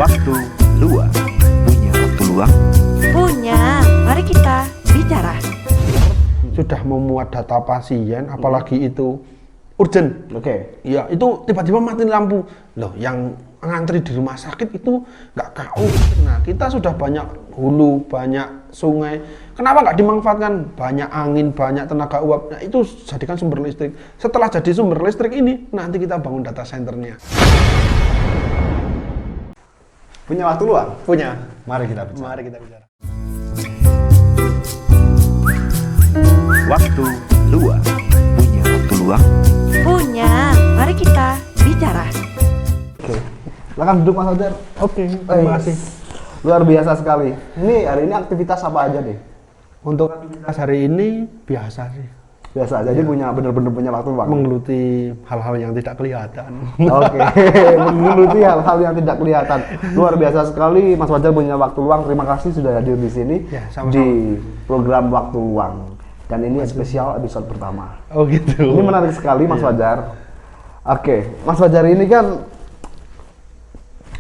Waktu luang. Punya waktu luang? Punya, mari kita bicara. Sudah memuat data pasien, apalagi itu urgent. Oke. Ya, itu tiba-tiba mati lampu. Loh, yang ngantri di rumah sakit itu nggak KU. Nah, kita sudah banyak hulu, banyak sungai. Kenapa nggak dimanfaatkan? Banyak angin, banyak tenaga uap. Nah, itu jadikan sumber listrik. Setelah jadi sumber listrik ini, nanti kita bangun data centernya. Punya waktu luang? Punya. Mari kita bicara. Mari kita bicara. Waktu luang. Punya waktu luang? Punya, mari kita bicara. Oke. Silakan duduk Mas Fajar. Oke, terima kasih. Luar biasa sekali. Ini hari ini aktivitas apa aja nih? Untuk aktivitas hari ini biasa sih. Biasa aja, jadi bener-bener punya waktu luang. Menggeluti hal-hal yang tidak kelihatan. Oke, menggeluti hal-hal yang tidak kelihatan. Luar biasa sekali, Mas Fajar punya waktu luang. Terima kasih sudah hadir di sini Ya, sama-sama. di program Waktu Luang. Dan ini spesial episode pertama. Oh gitu. Ini menarik sekali, Mas Fajar. Oke, Mas Fajar ini kan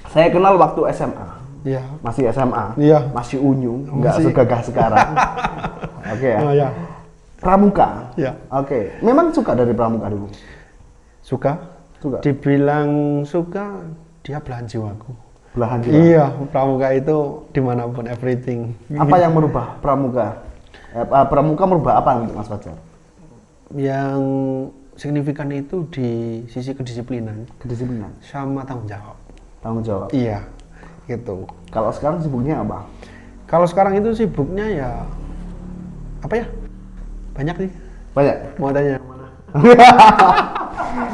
saya kenal waktu SMA. Iya. Masih SMA. Iya. Masih unyu, nggak Masih. segagah sekarang. Oke ya. Oh ya. Pramuka. Ya. Oke, memang suka dari pramuka dulu. Suka? Suka. Dibilang suka, dia belahan jiwaku. Belahan jiwa. Iya, pramuka itu dimanapun everything. Apa yang merubah pramuka? Pramuka merubah apa untuk Mas Fajar? Yang signifikan itu di sisi kedisiplinan Kedisiplinan, sama tanggung jawab. tanggung jawab. Iya, gitu. Kalau sekarang sibuknya apa? Kalau sekarang itu sibuknya ya apa ya? Banyak sih. Banyak. Mau tanya yang mana?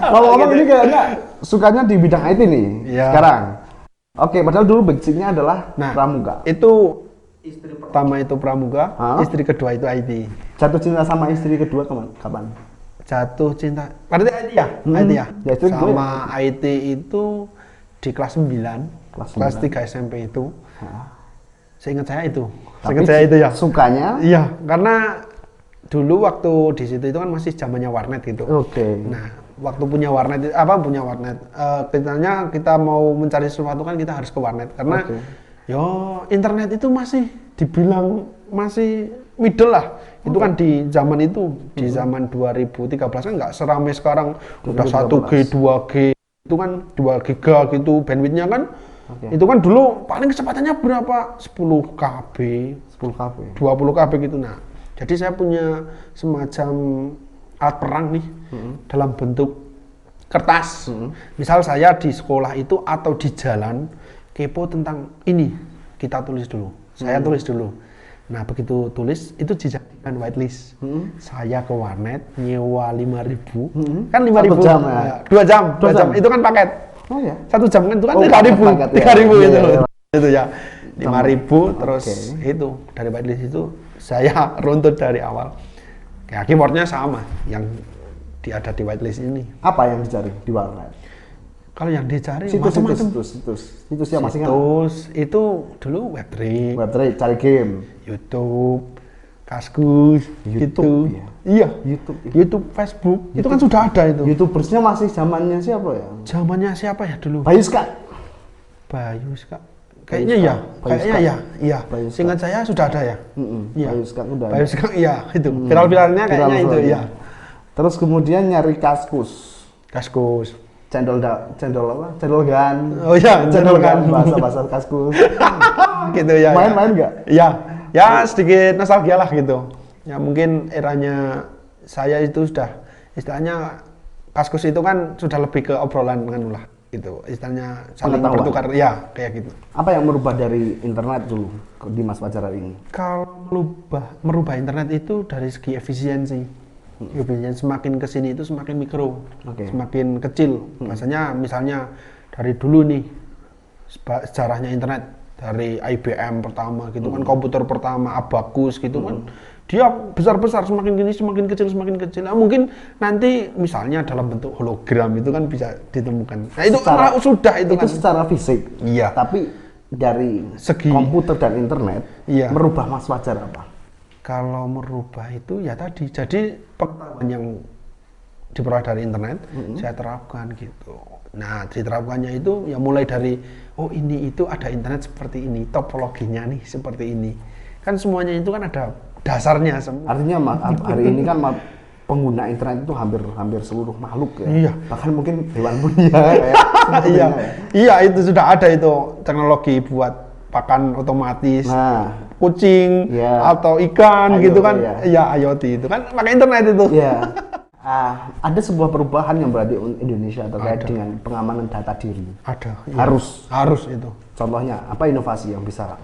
Kalau ngomong ini kayaknya sukanya di bidang IT nih Iya. sekarang. Oke, padahal dulu basicnya adalah Nah, pramuka. itu istri pertama itu pramuka, Hah? istri kedua itu IT. Jatuh cinta sama istri kedua kapan? Jatuh cinta. Berarti IT ya? IT ya? Ya, itu sama IT itu di kelas 9, Kelas 9. 3 SMP itu. Hah. Seingat saya itu. Tapi Seingat saya itu ya. Sukanya? Iya, karena dulu waktu di situ itu kan masih zamannya warnet gitu. Oke. Nah, waktu punya warnet kita mau mencari sesuatu kan kita harus ke warnet karena Oke. yo internet itu masih dibilang masih middle lah. Itu kan di zaman itu, di zaman 2013 kan nggak seramai sekarang. Udah 1G, 2G, itu kan 2 giga gitu bandwidthnya kan. Oke. Itu kan dulu paling kecepatannya berapa? 10 KB, 10 KB. 20 KB gitu. Nah, jadi saya punya semacam alat perang nih dalam bentuk kertas. Misal saya di sekolah itu atau di jalan kepo tentang ini, kita tulis dulu. Saya tulis dulu. Nah, begitu tulis itu dijadikan whitelist. Saya ke warnet nyewa 5.000. Kan 5.000. 1 jam ya? 2 jam, 2 2 jam. jam. Itu kan paket. Oh ya. 1 jam kan itu kan Oh, 3.000. paket ya. 3.000 Iya, itu. iya. Itu ya. 5.000 terus Oke. itu dari whitelist itu saya runtut dari awal. Ya, keywordnya sama yang ada di whitelist ini. Apa yang dicari di warnet? Kalau yang dicari macam-macam. Situs yang masih Situs itu dulu Webtrick, Web3, cari game. YouTube, Kaskus, YouTube, gitu. ya? Iya. YouTube. YouTube, Facebook, itu kan sudah ada itu. YouTubersnya masih zamannya siapa ya? Zamannya siapa ya dulu? Bayuska. Bayuska. Kayaknya ya, kayaknya ya, iya. Bayuska. Seingat saya sudah ada ya. Iya. Bayuska udah. Bayuska, iya itu. Viral-viralnya kayaknya itu, Viral-viralnya. iya. Terus kemudian nyari Kaskus. Kaskus. Cendol apa? Cendol gan. Oh iya, cendol gan. Bahasa Kaskus. Gitu ya. Main-main nggak? Iya. Ya sedikit nostalgia lah gitu. Ya mungkin eranya saya itu sudah istilahnya Kaskus itu kan sudah lebih ke obrolan dengan ulah gitu. Istilahnya saling Pengetahuan. bertukar ya kayak gitu. Apa yang merubah dari internet dulu di Mas Fajar ini? Kalau merubah internet itu dari segi efisiensi. Efisiensi semakin kesini itu semakin mikro, Oke. semakin kecil. Bahasanya misalnya dari dulu nih sejarahnya internet dari IBM pertama gitu kan, komputer pertama Abacus gitu kan, dia besar-besar semakin gini semakin kecil semakin kecil. Nah, mungkin nanti misalnya dalam bentuk hologram itu kan bisa ditemukan. Nah itu sudah itu kan. secara fisik. Iya. Tapi dari Segi- komputer dan internet Iya. merubah Mas Fajar apa? Kalau merubah itu ya tadi, jadi pengetahuan yang diperoleh dari internet saya terapkan gitu. Nah, diterapkannya itu ya mulai dari oh ini itu ada internet seperti ini, topologinya nih seperti ini. Kan semuanya itu kan ada dasarnya semua. Artinya hari ini kan pengguna internet itu hampir seluruh makhluk ya. Iya. Bahkan mungkin hewan pun ya kayak Iya. Iya, itu sudah ada itu teknologi buat pakan otomatis. Nah, Kucing Iya. atau ikan IoT, gitu kan. ya. Iya, IoT itu kan pakai internet itu. ya. Ada sebuah perubahan yang berarti Indonesia terkait Ada. dengan pengamanan data diri. Ada. iya. Harus itu. Contohnya apa inovasi yang bisa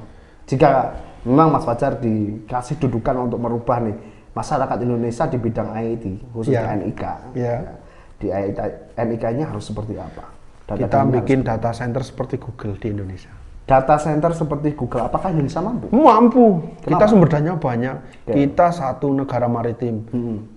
jika memang Mas Fajar dikasih dudukan untuk merubah nih masyarakat Indonesia di bidang IT khususnya Iya. NIK. Iya. Di NIK-nya harus seperti apa? Kita dirinya bikin harus- data center seperti Google di Indonesia. data center seperti Google. Apakah Indonesia mampu? Mampu. Kita Kenapa? sumber dayanya banyak. Oke. Kita satu negara maritim.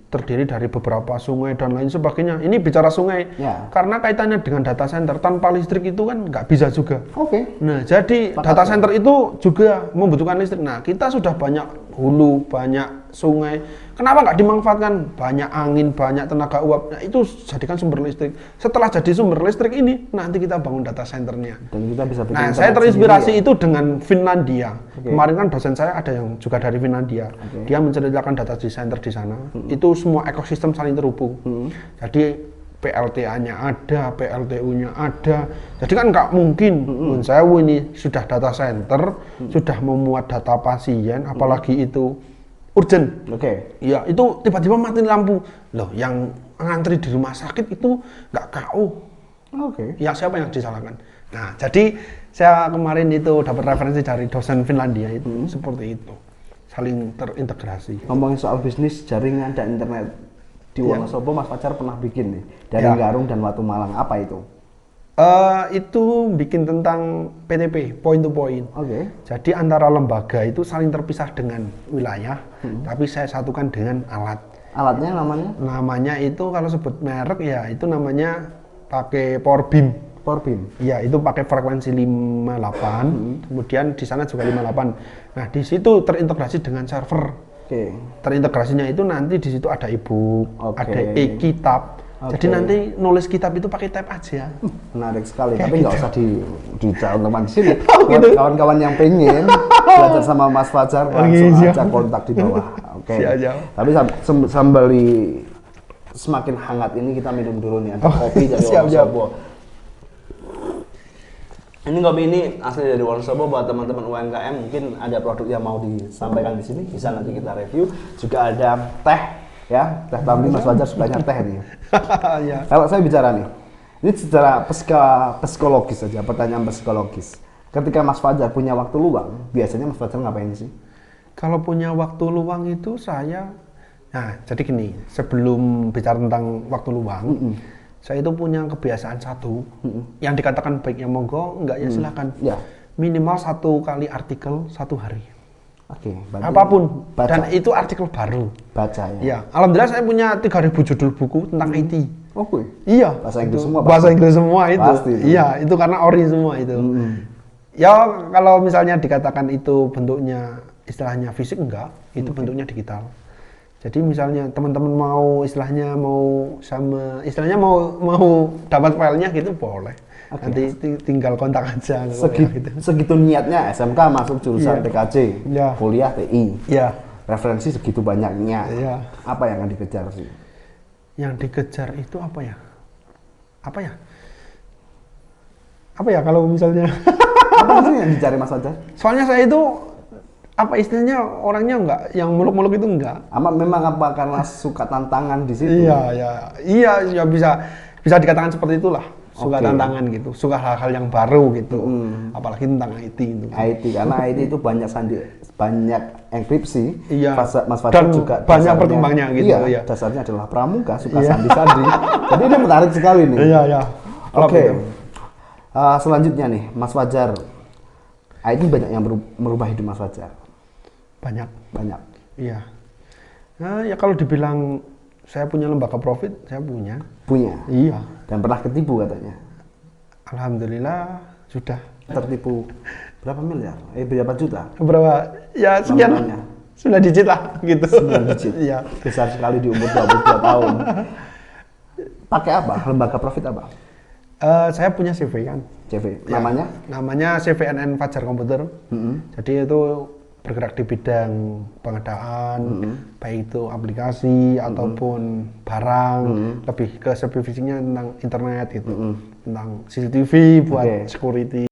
Terdiri dari beberapa sungai dan lain sebagainya. Ini bicara sungai. Ya. Karena kaitannya dengan data center, tanpa listrik itu kan nggak bisa juga. Oke. Nah, jadi Sepakat, data ya. center itu juga membutuhkan listrik. Nah, kita sudah banyak hulu, banyak sungai. Kenapa nggak dimanfaatkan? Banyak angin, banyak tenaga uap. Nah, itu jadikan sumber listrik. Setelah jadi sumber listrik ini, nanti kita bangun data centernya. Dan kita bisa bikin Nah, saya internet terinspirasi sendiri ya? itu dengan Finlandia. Oke. Kemarin kan dosen saya ada yang juga dari Finlandia. Oke. Dia menceritakan data center di sana. Itu semua ekosistem saling terhubung. Jadi PLTA-nya ada, PLTU-nya ada. Jadi kan nggak mungkin, Nun Sewu ini sudah data center, sudah memuat data pasien, apalagi itu urgent. Oke. Ya, itu tiba-tiba mati lampu. Loh, yang ngantri di rumah sakit itu nggak KO. Oke. Ya, siapa yang disalahkan? Nah, jadi saya kemarin itu dapat referensi dari dosen Finlandia itu seperti itu. Saling terintegrasi. Ngomongin soal bisnis jaringan dan internet di Iya. Wonosobo, Mas Fajar pernah bikin nih dari Ya. Garung dan Watu Malang. Apa itu? Itu bikin tentang PTP, point to point. Oke. Jadi antara lembaga itu saling terpisah dengan wilayah, tapi saya satukan dengan alat. Alatnya namanya Namanya itu kalau sebut merek ya itu namanya pakai power beam. Porbin. Ya, itu pakai frekuensi 58, kemudian di sana juga 58. Nah, di situ terintegrasi dengan server. Oke. Terintegrasinya itu nanti di situ ada e-book, Oke. ada e-kitab. Jadi Oke. nanti nulis kitab itu pakai tab aja. Menarik sekali, Kayak tapi nggak gitu. usah di teman di sini. Oh, Buat gitu. kawan-kawan yang pengen belajar sama Mas Fajar, langsung siap. aja kontak di bawah. Oke. Siap, siap. Tapi sembari semakin hangat ini kita minum dulu nih. Ada kopi dari siap, siap. Wonosobo. Ini kopi ini asli dari Wonosobo. Buat teman-teman UMKM mungkin ada produk yang mau disampaikan di sini, bisa nanti kita review. Juga ada teh, ya, teh Tambi. Mas Fajar sukanya teh nih. Ya. Kalau saya bicara nih, ini secara psikologis saja, pertanyaan psikologis. Ketika Mas Fajar punya waktu luang, biasanya Mas Fajar ngapain sih? Kalau punya waktu luang itu saya, nah jadi gini, sebelum bicara tentang waktu luang, saya itu punya kebiasaan satu, yang dikatakan baik ya monggo, enggak ya silakan. Ya. Minimal 1 kali artikel 1 hari. Oke, berarti Apapun, baca. dan itu artikel baru. Baca ya. Ya, alhamdulillah saya punya 3.000 judul buku tentang IT. Oke. Iya. Bahasa Inggris itu. semua, Bahasa pasti. Inggris semua itu. Pasti itu. Iya, itu karena ori semua itu. Ya, kalau misalnya dikatakan itu bentuknya istilahnya fisik enggak, itu bentuknya digital. Jadi misalnya teman-teman mau istilahnya mau dapat filenya gitu boleh. Oke. Nanti tinggal kontak aja kalau ya gitu. Segitu niatnya SMK masuk jurusan Iya. TKJ, Iya. kuliah TI. Ya, Referensi segitu banyaknya. Iya. Apa yang akan dikejar sih? yang dikejar itu apa ya? Apa ya? Apa ya kalau misalnya Apa sih yang dicari Mas Fajar? soalnya saya itu apa istilahnya orangnya enggak yang muluk-muluk itu enggak. Memang apa karena suka tantangan di situ? Iya, ya bisa dikatakan seperti itulah. Suka Oke. tantangan gitu, suka hal-hal yang baru gitu. Apalagi tentang IT itu. IT karena IT itu banyak banyak enkripsi. Iya. Mas Fajar Dan juga banyak dasarnya- perkembangannya gitu, Iya, iya. dasarnya adalah pramuka, suka Iya. sandi-sandi. Jadi ini menarik sekali nih. Iya. Oke. Gitu. Selanjutnya nih, Mas Fajar. IT banyak yang merubah hidup Mas Fajar. Banyak. Banyak. Iya. Nah, ya kalau dibilang saya punya lembaga profit, saya punya. Punya. Iya. Dan pernah ketipu katanya. Alhamdulillah sudah. Tertipu berapa miliar? Berapa juta? Berapa? Ya sekian. Namanya? 9 digit lah gitu. 9 digit. Iya. Besar sekali di umur 22 tahun. Pakai apa? Lembaga profit apa? Saya punya CV kan. CV. Ya, Namanya? namanya CVNN Fajar Komputer. Jadi itu bergerak di bidang pengadaan, baik itu aplikasi ataupun barang, lebih ke spesifikasinya tentang internet gitu, tentang CCTV buat Oke. security